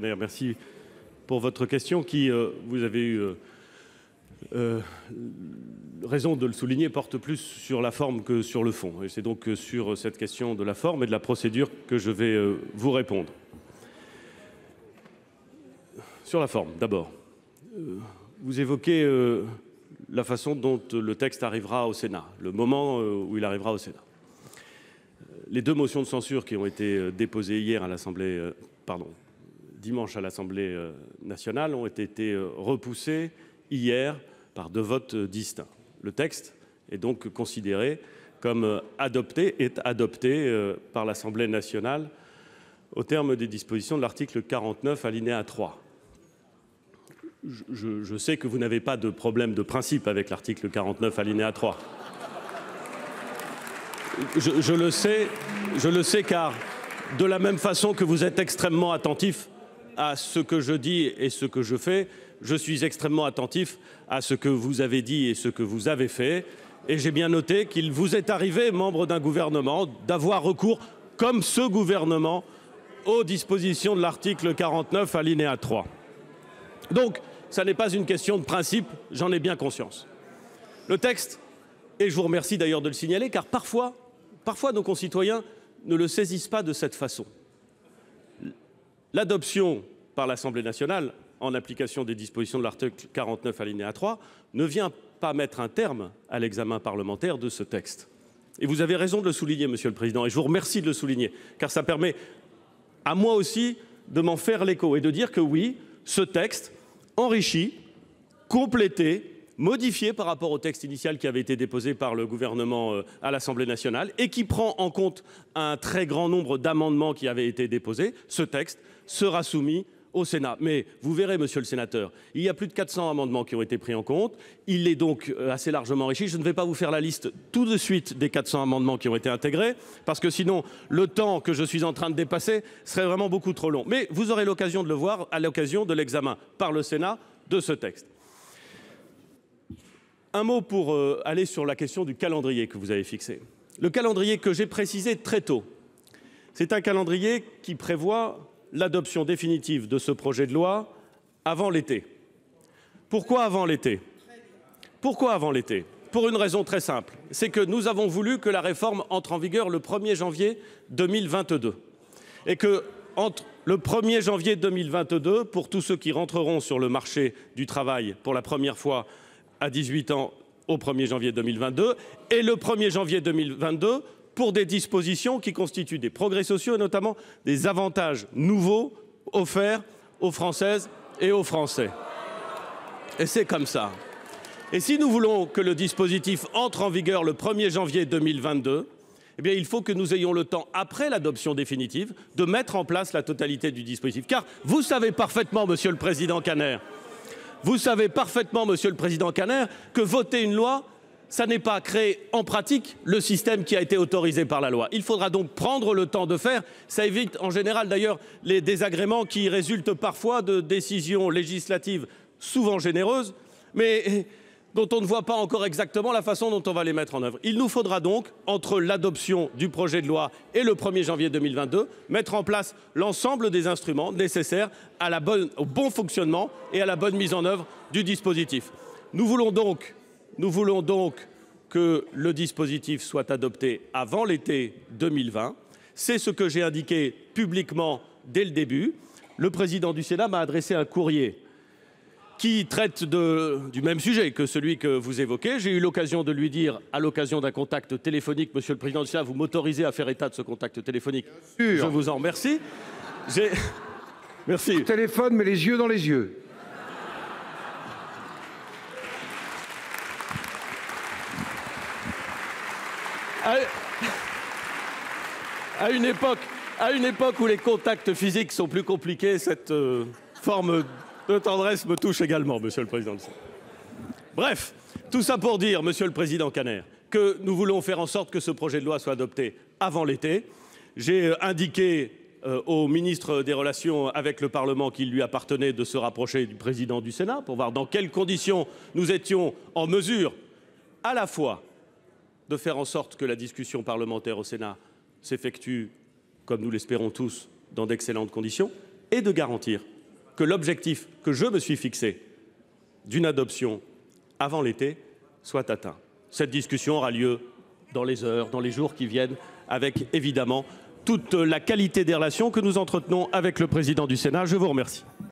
Merci pour votre question qui, vous avez eu raison de le souligner, porte plus sur la forme que sur le fond. Et c'est donc sur cette question de la forme et de la procédure que je vais vous répondre. Sur la forme, d'abord. Vous évoquez la façon dont le texte arrivera au Sénat, le moment où il arrivera au Sénat. Les deux motions de censure qui ont été déposées hier à l'Assemblée, dimanche à l'Assemblée nationale ont été repoussées hier par deux votes distincts. Le texte est donc considéré comme adopté par l'Assemblée nationale au terme des dispositions de l'article 49, alinéa 3. Je sais que vous n'avez pas de problème de principe avec l'article 49, alinéa 3. Je le sais car de la même façon que vous êtes extrêmement attentif à ce que je dis et ce que je fais, je suis extrêmement attentif à ce que vous avez dit et ce que vous avez fait. Et j'ai bien noté qu'il vous est arrivé, membre d'un gouvernement, d'avoir recours, comme ce gouvernement, aux dispositions de l'article 49, alinéa 3. Donc, ça n'est pas une question de principe, j'en ai bien conscience. Le texte, et je vous remercie d'ailleurs de le signaler, car parfois nos concitoyens ne le saisissent pas de cette façon. L'adoption par l'Assemblée nationale, en application des dispositions de l'article 49, alinéa 3, ne vient pas mettre un terme à l'examen parlementaire de ce texte. Et vous avez raison de le souligner, Monsieur le Président, et je vous remercie de le souligner, car ça permet à moi aussi de m'en faire l'écho et de dire que oui, ce texte, enrichi, complété, modifié par rapport au texte initial qui avait été déposé par le gouvernement à l'Assemblée nationale et qui prend en compte un très grand nombre d'amendements qui avaient été déposés, ce texte sera soumis au Sénat. Mais vous verrez, monsieur le sénateur, il y a plus de 400 amendements qui ont été pris en compte. Il est donc assez largement enrichi. Je ne vais pas vous faire la liste tout de suite des 400 amendements qui ont été intégrés, parce que sinon, le temps que je suis en train de dépasser serait vraiment beaucoup trop long. Mais vous aurez l'occasion de le voir à l'occasion de l'examen par le Sénat de ce texte. Un mot pour aller sur la question du calendrier que vous avez fixé. Le calendrier que j'ai précisé très tôt, c'est un calendrier qui prévoit l'adoption définitive de ce projet de loi avant l'été. Pourquoi avant l'été ? Pourquoi avant l'été ? Pour une raison très simple, c'est que nous avons voulu que la réforme entre en vigueur le 1er janvier 2022. Et que entre le 1er janvier 2022, pour tous ceux qui rentreront sur le marché du travail pour la première fois à 18 ans au 1er janvier 2022, et le 1er janvier 2022, pour des dispositions qui constituent des progrès sociaux et notamment des avantages nouveaux offerts aux Françaises et aux Français. Et c'est comme ça. Et si nous voulons que le dispositif entre en vigueur le 1er janvier 2022, eh bien, il faut que nous ayons le temps, après l'adoption définitive, de mettre en place la totalité du dispositif. Car vous savez parfaitement, Monsieur le Président Kanner, que voter une loi, ça n'est pas créer en pratique le système qui a été autorisé par la loi. Il faudra donc prendre le temps de faire. Ça évite en général d'ailleurs les désagréments qui résultent parfois de décisions législatives souvent généreuses, mais dont on ne voit pas encore exactement la façon dont on va les mettre en œuvre. Il nous faudra donc, entre l'adoption du projet de loi et le 1er janvier 2022, mettre en place l'ensemble des instruments nécessaires au bon fonctionnement et à la bonne mise en œuvre du dispositif. Nous voulons donc que le dispositif soit adopté avant l'été 2020. C'est ce que j'ai indiqué publiquement dès le début. Le président du Sénat m'a adressé un courrier qui traite du même sujet que celui que vous évoquez. J'ai eu l'occasion de lui dire, à l'occasion d'un contact téléphonique, Monsieur le Président du Sénat, vous m'autorisez à faire état de ce contact téléphonique. Je vous en remercie. Merci. Téléphone, mais les yeux dans les yeux. À une époque où les contacts physiques sont plus compliqués, cette forme de tendresse me touche également, Monsieur le Président. Bref, tout ça pour dire, Monsieur le Président Kanner, que nous voulons faire en sorte que ce projet de loi soit adopté avant l'été. J'ai indiqué au ministre des Relations avec le Parlement qu'il lui appartenait de se rapprocher du président du Sénat pour voir dans quelles conditions nous étions en mesure à la fois de faire en sorte que la discussion parlementaire au Sénat s'effectue, comme nous l'espérons tous, dans d'excellentes conditions, et de garantir que l'objectif que je me suis fixé d'une adoption avant l'été soit atteint. Cette discussion aura lieu dans les heures, dans les jours qui viennent, avec évidemment toute la qualité des relations que nous entretenons avec le président du Sénat. Je vous remercie.